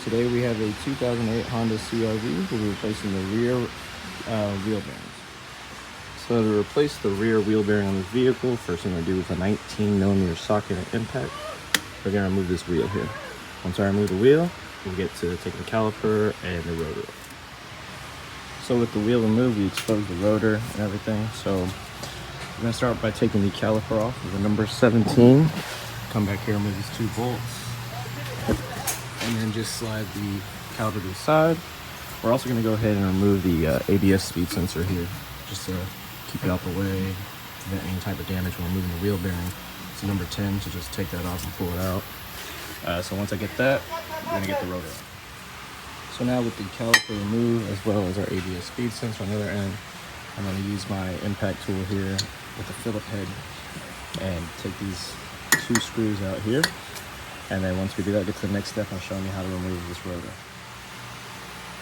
Today we have a 2008 Honda CR-V. We'll be replacing the rear wheel bearings. So to replace the rear wheel bearing on this vehicle, first thing we're going to do with a 19mm socket and impact, we're going to remove this wheel here. Once I remove the wheel, we'll get to taking the caliper and the rotor. So with the wheel removed, we expose the rotor and everything. So we're going to start by taking the caliper off with the number 17. Come back here, remove these 2 bolts. And then just slide the caliper to the side. We're also going to go ahead and remove the ABS speed sensor here, just to keep it out the way, prevent any type of damage when we're moving the wheel bearing. It's number 10, so just take that off and pull it out. So once I get that, we're going to get the rotor out. So now with the caliper removed, as well as our ABS speed sensor on the other end, I'm going to use my impact tool here with the Phillip head and take these 2 screws out here. And then once we do that, get to the next step, I'll show you how to remove this rotor.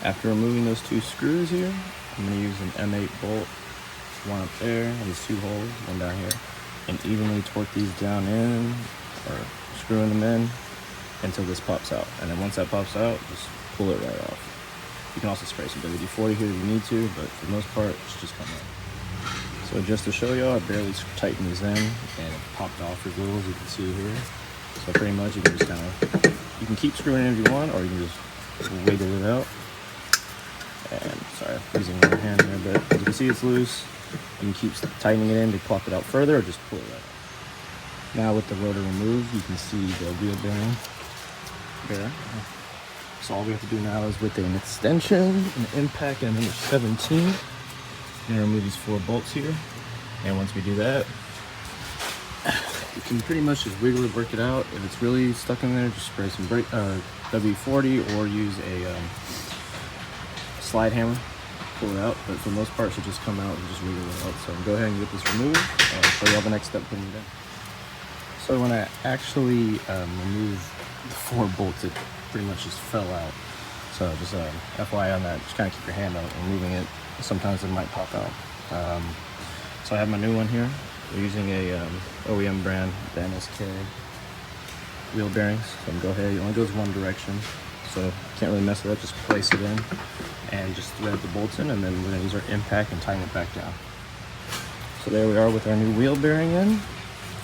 After removing those 2 screws here, I'm going to use an M8 bolt, one up there, and these 2 holes, one down here, and evenly torque these down in, or screwing them in, until this pops out. And then once that pops out, just pull it right off. You can also spray some WD-40 here if you need to, but for the most part, it's just come out. So just to show y'all, I barely tightened these in, and it popped off as little as you can see here. So pretty much you can just you can keep screwing in if you want, or you can just wiggle it out. And sorry, I'm using one hand here, but as you can see it's loose. You can keep tightening it in to pop it out further, or just pull it out. Now with the rotor removed, you can see the wheel bearing there. So all we have to do now is with an extension, an impact, and number 17, you're gonna remove these 4 bolts here. And once we do that, you can pretty much just wiggle it, work it out. If it's really stuck in there, just spray some WD-40 or use a slide hammer, pull it out. But for the most part, it should just come out and just wiggle it out. So go ahead and get this removed, and I'll show you all the next step putting it in. So when I actually remove the 4 bolts, it pretty much just fell out. So just FYI on that, just kind of keep your hand on it and moving it. Sometimes it might pop out. So I have my new one here. We're using a OEM brand, the NSK wheel bearings. So go ahead, it only goes one direction. So can't really mess with that, just place it in and just thread the bolts in, and then we're gonna use our impact and tighten it back down. So there we are with our new wheel bearing in.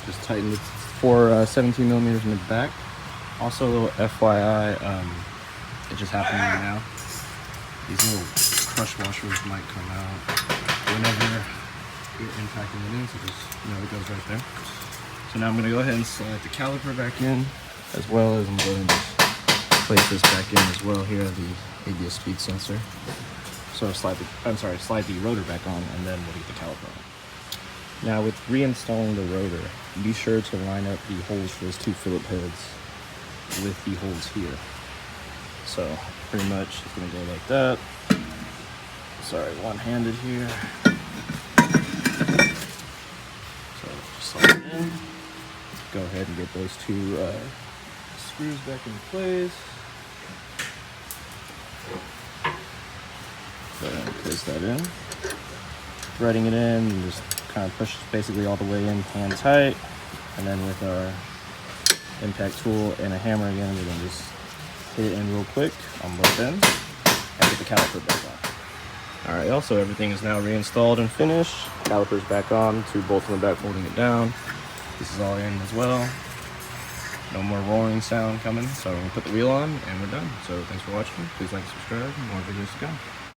Just tighten it for 17mm in the back. Also a little FYI, it just happened right now. These little crush washers might come out whenever you're impacting it in, so just, it goes right there. So now I'm gonna go ahead and slide the caliper back in, as well as I'm going to just place this back in as well here, the ABS speed sensor. So slide the rotor back on, and then we'll get the caliper on. Now with reinstalling the rotor, be sure to line up the holes for those 2 Phillip heads with the holes here. So pretty much it's gonna go like that. Sorry, one-handed here. So just slide it in. Go ahead and get those 2 screws back in place. Go ahead and place that in. Threading it in, and just kind of push basically all the way in, hand tight. And then with our impact tool and a hammer again, we're gonna just hit it in real quick on both ends and get the caliper back on. All right, also everything is now reinstalled and finished. Caliper's back on, 2 bolts in the back holding it down. This is all in as well. No more roaring sound coming. So we're gonna put the wheel on and we're done. So thanks for watching. Please like and subscribe. More videos to come.